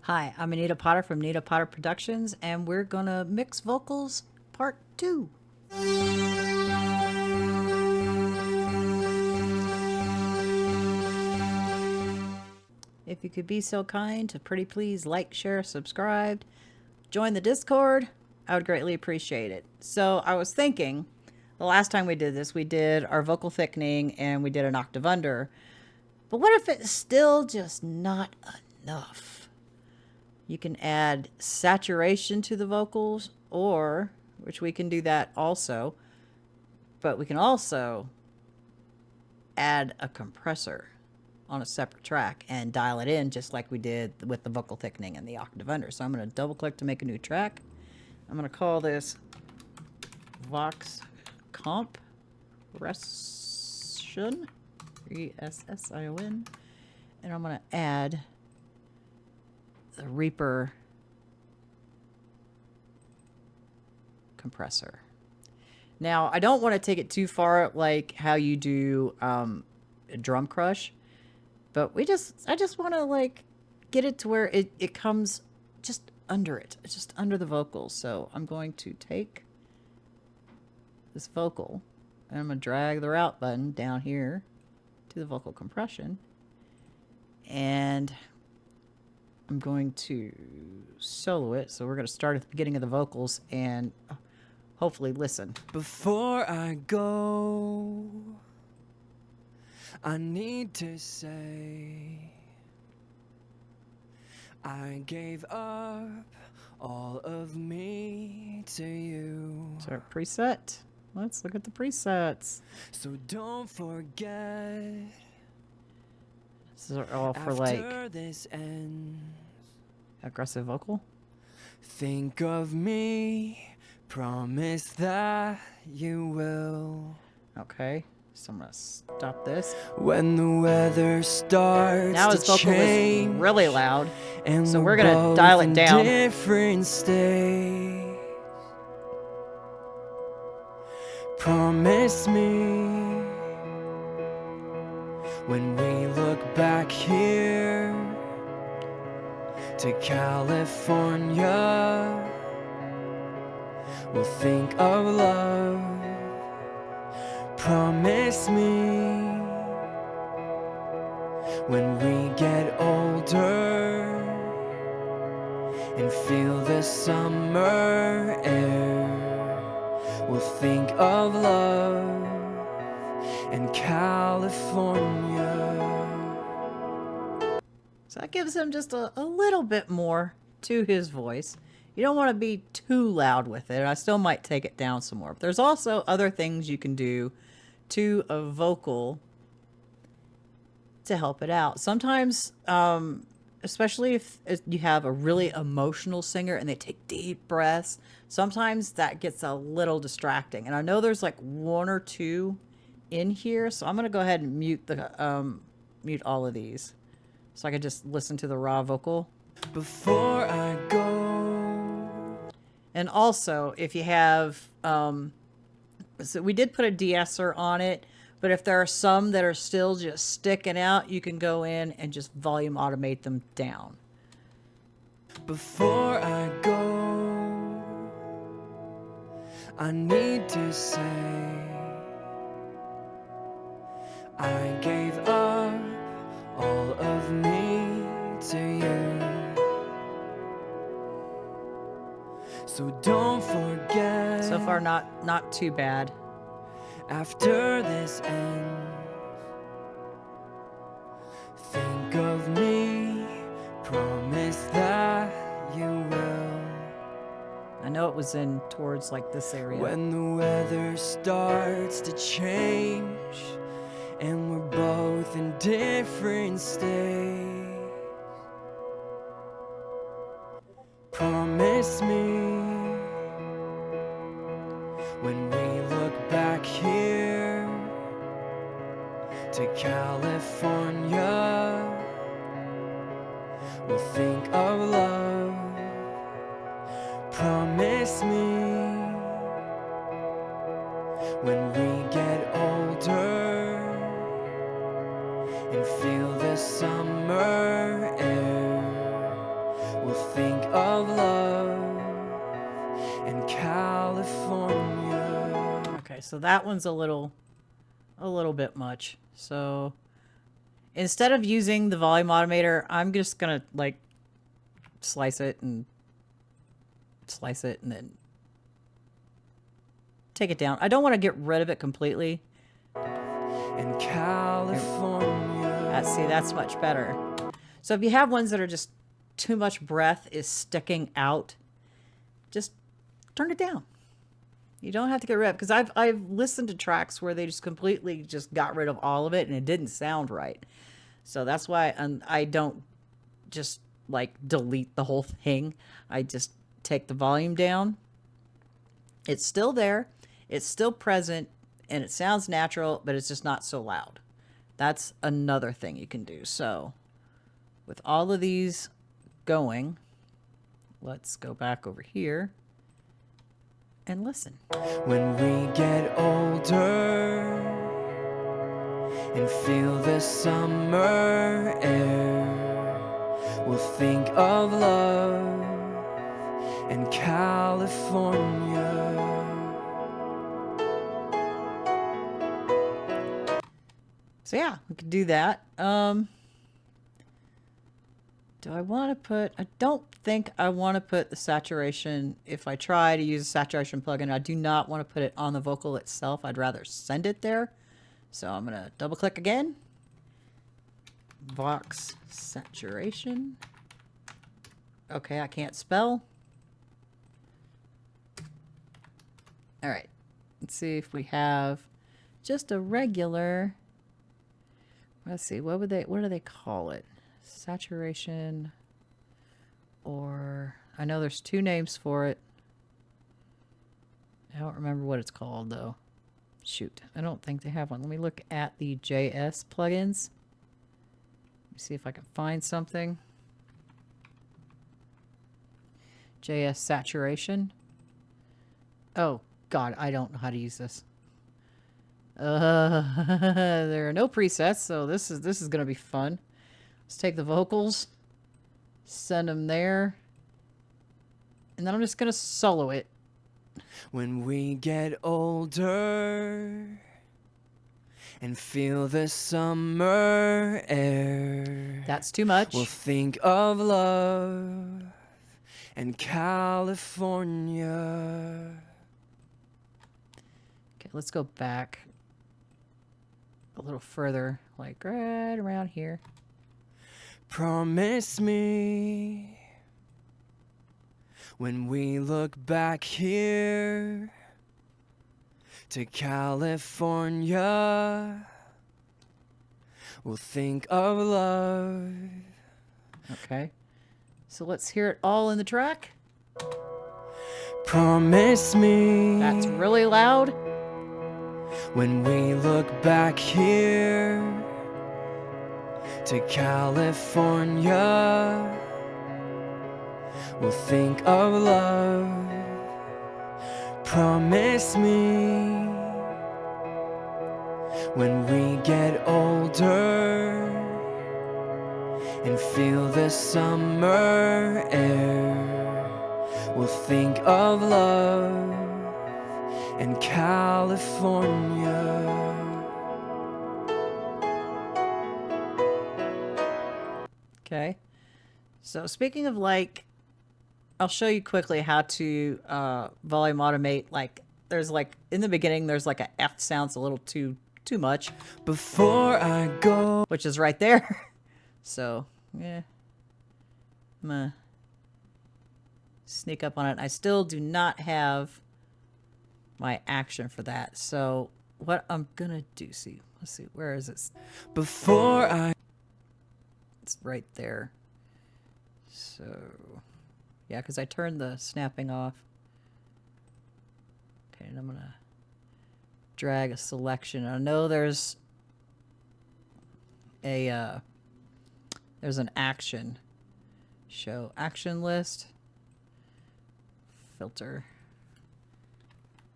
Hi, I'm Anita Potter from Anita Potter Productions, and we're gonna mix vocals part 2. If you could be so kind to pretty please like, share, subscribe, join the Discord, I would greatly appreciate it. So I was thinking, the last time we did this, we did our vocal thickening and we did an octave under. But what if it's still just not enough? You can add saturation to the vocals, or, which we can do that also, but we can also add a compressor on a separate track and dial it in just like we did with the vocal thickening and the octave under. So I'm going to double click to make a new track. I'm going to call this Vox Compression, E-S-S-I-O-N, and I'm going to add the Reaper compressor. Now, I don't want to take it too far like how you do a drum crush, but I just want to like get it to where it comes just under it. It's just under the vocals. So I'm going to take this vocal and I'm going to drag the route button down here to the vocal compression. And I'm going to solo it. So we're going to start at the beginning of the vocals and hopefully listen. Before I go, I need to say I gave up all of me to you. So our preset. Let's look at the presets. So don't forget. This is all for After like this ends, aggressive vocal. think of me. Promise that you will. Okay, so I'm gonna stop this. When the weather starts Now his to vocal change, is really loud, and so we're gonna dial it down. Different states. Promise me when we look back here to California, we'll think of love. Promise me when we get older and feel the summer air, we'll think of love and California. So that gives him just a little bit more to his voice. You don't want to be too loud with it. I still might take it down some more. But there's also other things you can do to a vocal to help it out. Sometimes, especially if you have a really emotional singer and they take deep breaths, sometimes that gets a little distracting. And I know there's like one or two in here, so I'm going to go ahead and mute all of these so I can just listen to the raw vocal. Before I go. And also, if you have, so we did put a de-esser on it, but if there are some that are still just sticking out, you can go in and just volume automate them down. Before I go, I need to say I gave up all of me to you. So don't forget. So far, not too bad. After this ends, think of me. Promise that you will. I know it was in towards like this area. When the weather starts to change and we're both in different states, promise me when we look back here to California, we'll think of love. Promise me when we get older and feel the summer air, will think of love in California. Okay, so that one's a little bit much. So instead of using the volume automator, I'm just gonna like slice it and then take it down. I don't want to get rid of it completely. In California. See, that's much better. So if you have ones that are just too much breath is sticking out, just turn it down. You don't have to get rid of it, because I've listened to tracks where they just completely just got rid of all of it and it didn't sound right. So that's why I don't just like delete the whole thing. I just take the volume down. It's still there. It's still present and it sounds natural, but it's just not so loud. That's another thing you can do. So with all of these going, let's go back over here and listen. When we get older and feel the summer air, we'll think of love in California. So yeah, we could do that. Do I want to put, I don't think I want to put the saturation. If I try to use a saturation plugin, I do not want to put it on the vocal itself. I'd rather send it there. So I'm going to double click again. Vox saturation. Okay, I can't spell. All right, let's see if we have just a regular, let's see, what do they call it? Saturation, or I know there's two names for it. I don't remember what it's called though. Shoot, I don't think they have one. Let me look at the JS plugins. Let me see if I can find something. JS saturation. Oh God, I don't know how to use this. There are no presets, so this is gonna be fun. Let's take the vocals, send them there, and then I'm just gonna solo it. When we get older and feel the summer air, That's too much. we'll think of love in California. Okay, let's go back a little further, like right around here. Promise me when we look back here to California, we'll think of love. Okay, so let's hear it all in the track. Promise me That's really loud. when we look back here to California, we'll think of love. Promise me when we get older and feel the summer air, we'll think of love in California. Okay, so speaking of like, I'll show you quickly how to volume automate. Like there's like in the beginning there's like a F sounds a little too much Before I go, which is right there. So yeah, I'm gonna sneak up on it. I still do not have my action for that. So what I'm gonna do, let's see, where is it? before I It's right there. So yeah, because I turned the snapping off. Okay, and I'm gonna drag a selection. I know there's a there's an action. Show action list. Filter.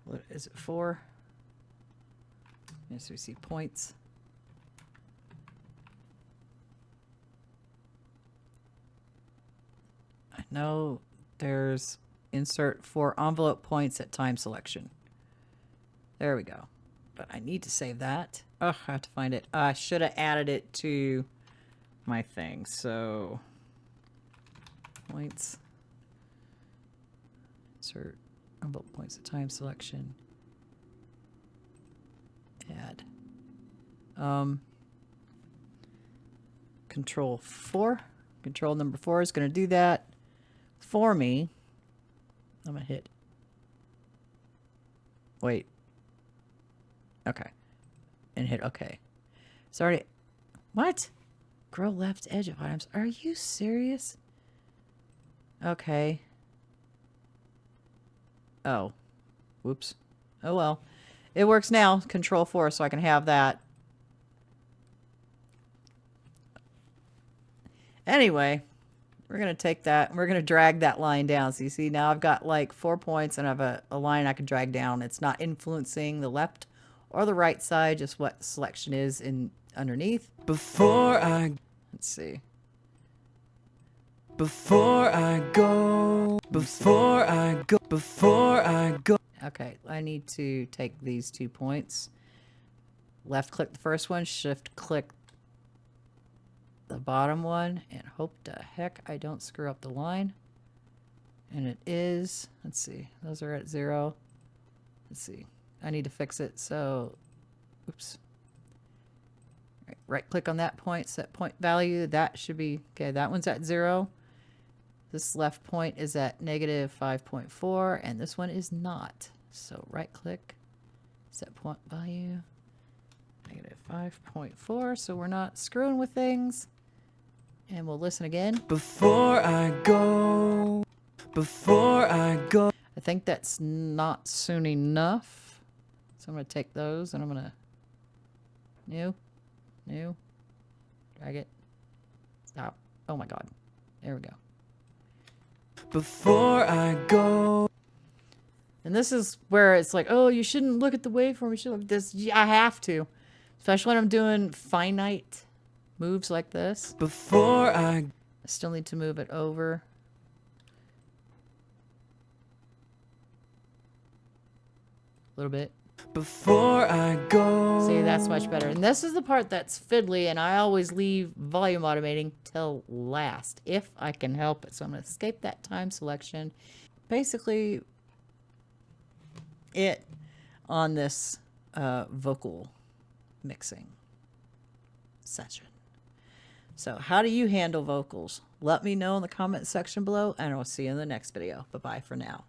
What is it for? Yes, we see points. No, there's insert for envelope points at time selection. There we go. But I need to save that. Oh, I have to find it. I should have added it to my thing. So points. Insert envelope points at time selection. Add. Control 4. Control number 4 is going to do that for me. I'm going to hit. Wait. Okay. And hit OK. Sorry. What? Grow left edge of items. Are you serious? Okay. Oh. Whoops. Oh well. It works now. Control 4 so I can have that. Anyway, we're going to take that and we're going to drag that line down. So you see now I've got like 4 points and I have a line I can drag down. It's not influencing the left or the right side, just what selection is in underneath. Before I Let's see. Before I go, before I go, before I go. Okay, I need to take these 2 points. Left click the first one, shift click the bottom one, and hope to heck I don't screw up the line. And it is, let's see, those are at 0. Let's see, I need to fix it, so, oops. Right click on that point, set point value, that should be, okay, that one's at 0. This left point is at negative 5.4, and this one is not. So right click, set point value, negative 5.4, so we're not screwing with things. And we'll listen again. Before I go, before I go. I think that's not soon enough. So I'm going to take those and I'm going to new, drag it, stop. Oh my God. There we go. Before I go. And this is where it's like, oh, you shouldn't look at the waveform. You should look at this. Yeah, I have to. Especially when I'm doing finite moves like this. Before I still need to move it over. A little bit. Before I go. See, that's much better. And this is the part that's fiddly, and I always leave volume automating till last, if I can help it. So I'm going to escape that time selection. Basically, it on this vocal mixing session. So how do you handle vocals? Let me know in the comment section below, and I'll see you in the next video. Bye-bye for now.